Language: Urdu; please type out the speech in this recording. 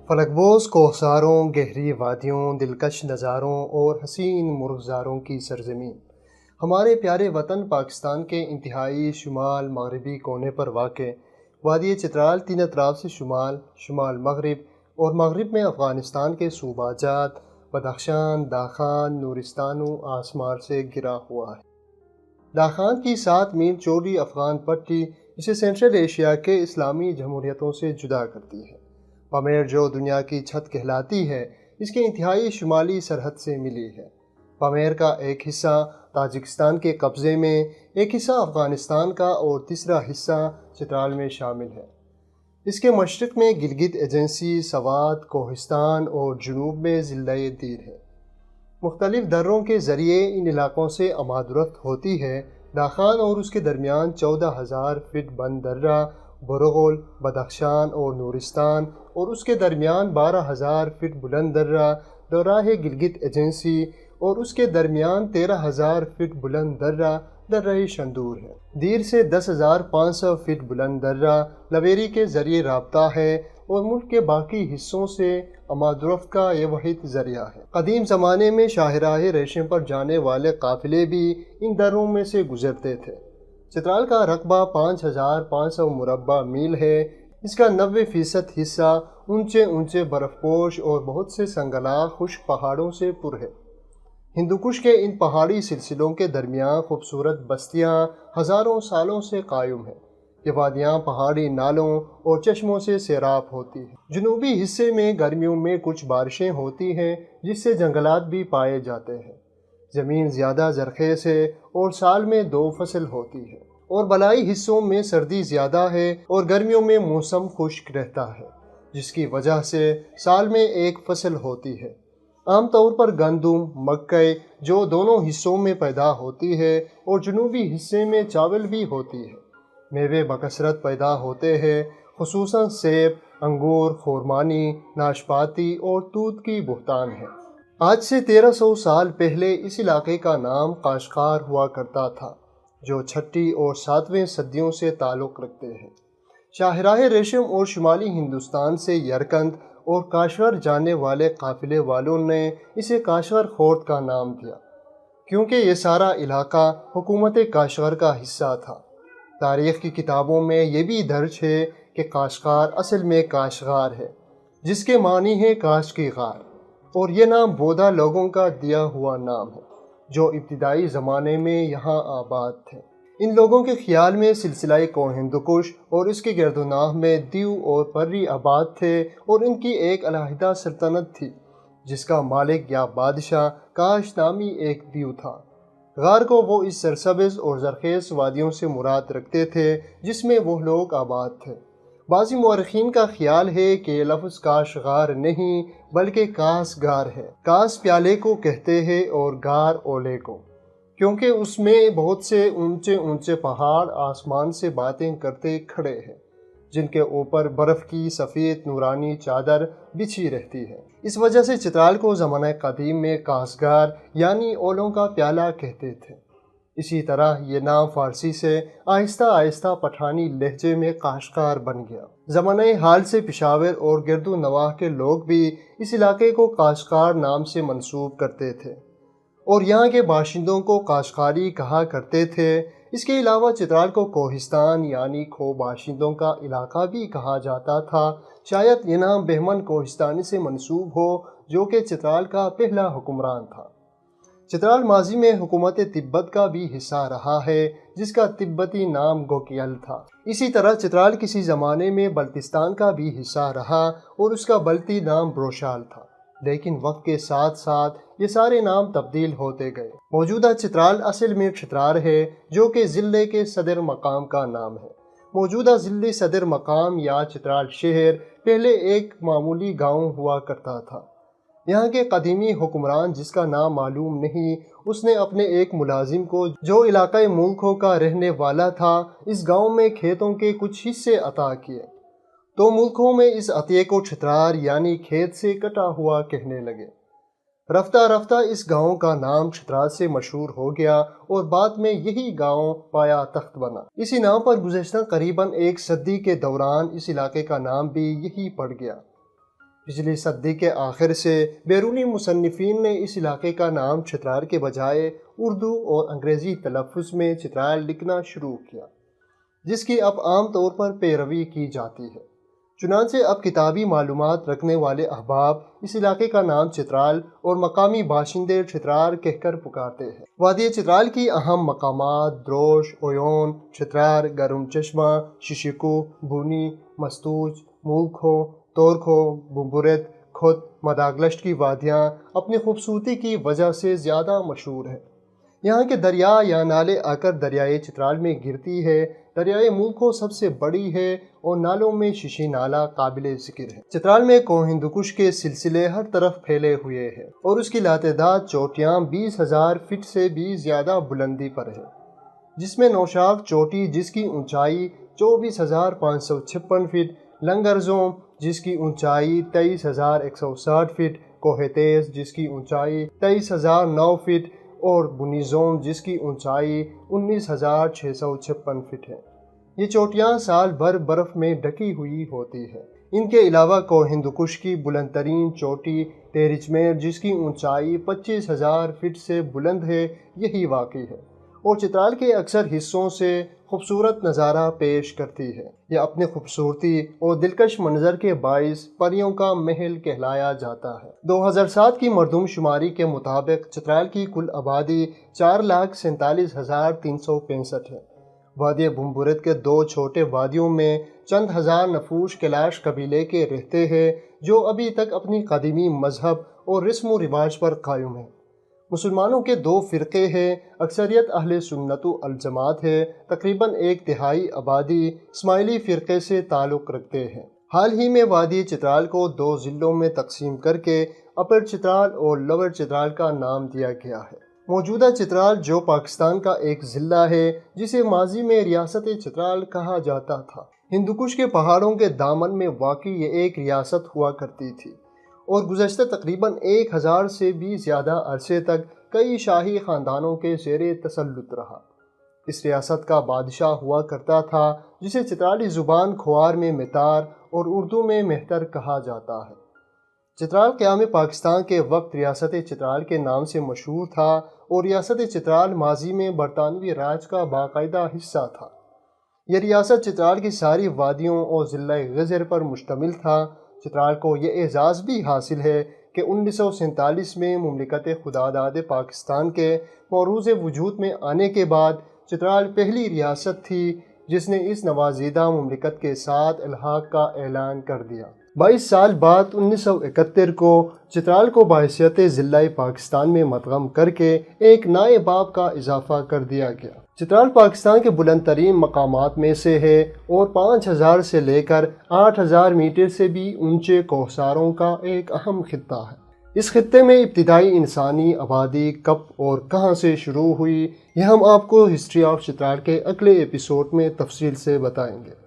فلک بوز کوہساروں، گہری وادیوں، دلکش نظاروں اور حسین مرغزاروں کی سرزمین، ہمارے پیارے وطن پاکستان کے انتہائی شمال مغربی کونے پر واقع وادی چترال تین اطراف سے شمال، شمال مغرب اور مغرب میں افغانستان کے صوبہ جات بدخشان، داخان، نورستان و آسمار سے گھرا ہوا ہے۔ داخان کی 7 میل چوڑی افغان پٹی اسے سینٹرل ایشیا کے اسلامی جمہوریتوں سے جدا کرتی ہے۔ پامیر جو دنیا کی چھت کہلاتی ہے، اس کے انتہائی شمالی سرحد سے ملی ہے۔ پامیر کا ایک حصہ تاجکستان کے قبضے میں، ایک حصہ افغانستان کا اور تیسرا حصہ چترال میں شامل ہے۔ اس کے مشرق میں گلگت ایجنسی، سوات، کوہستان اور جنوب میں ضلع دیر ہے۔ مختلف دروں کے ذریعے ان علاقوں سے آمد-و-رفت ہوتی ہے۔ داخان اور اس کے درمیان 14,000 فٹ بند درہ برغل، بدخشان اور نورستان، اور اس کے درمیان 12,000 فٹ بلند درہ دوراہ گلگت ایجنسی، اور اس کے درمیان 13,000 فٹ بلند درہ شندور ہے۔ دیر سے 10,500 فٹ بلند درہ لویری کے ذریعے رابطہ ہے اور ملک کے باقی حصوں سے آمد-و-رفت کا یہ واحد ذریعہ ہے۔ قدیم زمانے میں شاہراہ ریشم پر جانے والے قافلے بھی ان دروں میں سے گزرتے تھے۔ چترال کا رقبہ 5,500 مربع میل ہے۔ اس کا 90% حصہ اونچے اونچے برف پوش اور بہت سے سنگلاخ خشک پہاڑوں سے پر ہے۔ ہندوکش کے ان پہاڑی سلسلوں کے درمیان خوبصورت بستیاں ہزاروں سالوں سے قائم ہیں۔ یہ وادیاں پہاڑی نالوں اور چشموں سے سیراب ہوتی ہیں۔ جنوبی حصے میں گرمیوں میں کچھ بارشیں ہوتی ہیں، جس سے جنگلات بھی پائے جاتے ہیں۔ زمین زیادہ زرخیز ہے اور سال میں 2 فصل ہوتی ہے، اور بالائی حصوں میں سردی زیادہ ہے اور گرمیوں میں موسم خشک رہتا ہے، جس کی وجہ سے سال میں 1 فصل ہوتی ہے۔ عام طور پر گندم، مکئی جو دونوں حصوں میں پیدا ہوتی ہے، اور جنوبی حصے میں چاول بھی ہوتی ہے۔ میوے بکثرت پیدا ہوتے ہیں، خصوصاً سیب، انگور، خورمانی، ناشپاتی اور توت کی بہتان ہے۔ آج سے 1300 سال پہلے اس علاقے کا نام قاشقار ہوا کرتا تھا، جو 6 اور 7ویں صدیوں سے تعلق رکھتے ہیں۔ شاہراہ ریشم اور شمالی ہندوستان سے یرکند اور کاشغر جانے والے قافلے والوں نے اسے کاشغر خورد کا نام دیا، کیونکہ یہ سارا علاقہ حکومت کاشغر کا حصہ تھا۔ تاریخ کی کتابوں میں یہ بھی درج ہے کہ قاشقار اصل میں کاشغار ہے، جس کے معنی ہے کاش کی غار، اور یہ نام بودا لوگوں کا دیا ہوا نام ہے، جو ابتدائی زمانے میں یہاں آباد تھے۔ ان لوگوں کے خیال میں سلسلہ کوہ ہندوکش اور اس کے گرد و نواح میں دیو اور پری آباد تھے، اور ان کی ایک علیحدہ سلطنت تھی، جس کا مالک یا بادشاہ کاش نامی ایک دیو تھا۔ غار کو وہ اس سرسبز اور زرخیز وادیوں سے مراد رکھتے تھے جس میں وہ لوگ آباد تھے۔ بعضی مورخین کا خیال ہے کہ یہ لفظ کاش غار نہیں بلکہ کاس گار ہے۔ کاس پیالے کو کہتے ہیں اور گار اولے کو، کیونکہ اس میں بہت سے اونچے اونچے پہاڑ آسمان سے باتیں کرتے کھڑے ہیں، جن کے اوپر برف کی سفید نورانی چادر بچھی رہتی ہے۔ اس وجہ سے چترال کو زمانہ قدیم میں کاسگار یعنی اولوں کا پیالہ کہتے تھے۔ اسی طرح یہ نام فارسی سے آہستہ آہستہ پٹھانی لہجے میں قاشقار بن گیا۔ زمانہ حال سے پشاور اور گرد و نواح کے لوگ بھی اس علاقے کو قاشقار نام سے منسوب کرتے تھے، اور یہاں کے باشندوں کو قاشقاری کہا کرتے تھے۔ اس کے علاوہ چترال کو کوہستان یعنی کھو باشندوں کا علاقہ بھی کہا جاتا تھا۔ شاید یہ نام بہمن کوہستانی سے منسوب ہو، جو کہ چترال کا پہلا حکمران تھا۔ چترال ماضی میں حکومت تبت کا بھی حصہ رہا ہے، جس کا تبتی نام گوکیل تھا۔ اسی طرح چترال کسی زمانے میں بلتستان کا بھی حصہ رہا اور اس کا بلتی نام بروشال تھا، لیکن وقت کے ساتھ ساتھ یہ سارے نام تبدیل ہوتے گئے۔ موجودہ چترال اصل میں چترال ہے، جو کہ ضلع کے صدر مقام کا نام ہے۔ موجودہ ضلع صدر مقام یا چترال شہر پہلے ایک معمولی گاؤں ہوا کرتا تھا۔ یہاں کے قدیمی حکمران، جس کا نام معلوم نہیں، اس نے اپنے ایک ملازم کو، جو علاقۂ ملکوں کا رہنے والا تھا، اس گاؤں میں کھیتوں کے کچھ حصے عطا کیے، تو ملکوں میں اس عطیے کو چھترار یعنی کھیت سے کٹا ہوا کہنے لگے۔ رفتہ رفتہ اس گاؤں کا نام چھترال سے مشہور ہو گیا اور بعد میں یہی گاؤں پایا تخت بنا۔ اسی نام پر گزشتہ قریباً 1 صدی کے دوران اس علاقے کا نام بھی یہی پڑ گیا۔ پچھلی صدی کے آخر سے بیرونی مصنفین نے اس علاقے کا نام چترال کے بجائے اردو اور انگریزی تلفظ میں چترال لکھنا شروع کیا، جس کی اب عام طور پر پیروی کی جاتی ہے۔ چنانچہ اب کتابی معلومات رکھنے والے احباب اس علاقے کا نام چترال اور مقامی باشندے چترال کہہ کر پکارتے ہیں۔ وادی چترال کی اہم مقامات دروش، اویون، چترال، گرم چشمہ، ششکو، بونی، مستوج، مولکھو، تورکھو، بمبورت، کھت، مداگلشٹ کی وادیاں اپنی خوبصورتی کی وجہ سے زیادہ مشہور ہیں۔ یہاں کے دریا یا نالے آ کر دریائے چترال میں گرتی ہے۔ دریائے مولکھو سب سے بڑی ہے اور نالوں میں ششی نالہ قابل ذکر ہے۔ چترال میں کوہ ہندوکش کے سلسلے ہر طرف پھیلے ہوئے ہیں اور اس کی لاتعداد چوٹیاں 20,000 فٹ سے بھی زیادہ بلندی پر ہیں، جس میں نوشاخ چوٹی جس کی اونچائی 24,556 فٹ، لنگرزوم جس کی اونچائی 23,160 فٹ، کوہ تیز جس کی اونچائی 23,009 فٹ اور بنیزوم جس کی اونچائی 19,656 فٹ ہے۔ یہ چوٹیاں سال بھر برف میں ڈھکی ہوئی ہوتی ہے۔ ان کے علاوہ کوہ ہندوکش کی بلند ترین چوٹی تیرچمیر جس کی اونچائی 25,000 فٹ سے بلند ہے، یہی واقع ہے اور چترال کے اکثر حصوں سے خوبصورت نظارہ پیش کرتی ہے۔ یہ اپنی خوبصورتی اور دلکش منظر کے باعث پریوں کا محل کہلایا جاتا ہے۔ 2007 کی مردم شماری کے مطابق چترال کی کل آبادی 4,47,365 ہے۔ وادی بمبورت کے دو چھوٹے وادیوں میں چند ہزار نفوس کیلاش قبیلے کے رہتے ہیں، جو ابھی تک اپنی قدیمی مذہب اور رسم و رواج پر قائم ہیں۔ مسلمانوں کے دو فرقے ہیں، اکثریت اہل سنت الجماعت ہے، تقریباً 1/3 آبادی اسماعیلی فرقے سے تعلق رکھتے ہیں۔ حال ہی میں وادی چترال کو 2 ضلعوں میں تقسیم کر کے اپر چترال اور لوور چترال کا نام دیا گیا ہے۔ موجودہ چترال جو پاکستان کا ایک ضلع ہے، جسے ماضی میں ریاست چترال کہا جاتا تھا، ہندوکش کے پہاڑوں کے دامن میں واقع یہ ایک ریاست ہوا کرتی تھی اور گزشتہ تقریباً 1000 سے بھی زیادہ عرصے تک کئی شاہی خاندانوں کے زیر تسلط رہا۔ اس ریاست کا بادشاہ ہوا کرتا تھا، جسے چترالی زبان کھوار میں متار اور اردو میں مہتر کہا جاتا ہے۔ چترال قیام پاکستان کے وقت ریاست چترال کے نام سے مشہور تھا اور ریاست چترال ماضی میں برطانوی راج کا باقاعدہ حصہ تھا۔ یہ ریاست چترال کی ساری وادیوں اور ضلع غزر پر مشتمل تھا۔ چترال کو یہ اعزاز بھی حاصل ہے کہ 1947 میں مملکت خداداد پاکستان کے موروث وجود میں آنے کے بعد چترال پہلی ریاست تھی جس نے اس نوازیدہ مملکت کے ساتھ الحاق کا اعلان کر دیا۔ 22 سال بعد 1971 کو چترال کو بحیثیت ضلع پاکستان میں مدغم کر کے ایک نئے باب کا اضافہ کر دیا گیا۔ چترال پاکستان کے بلند ترین مقامات میں سے ہے اور 5000 سے لے کر 8000 میٹر سے بھی اونچے کوہساروں کا ایک اہم خطہ ہے۔ اس خطے میں ابتدائی انسانی آبادی کب اور کہاں سے شروع ہوئی، یہ ہم آپ کو ہسٹری آف چترال کے اگلے ایپیسوڈ میں تفصیل سے بتائیں گے۔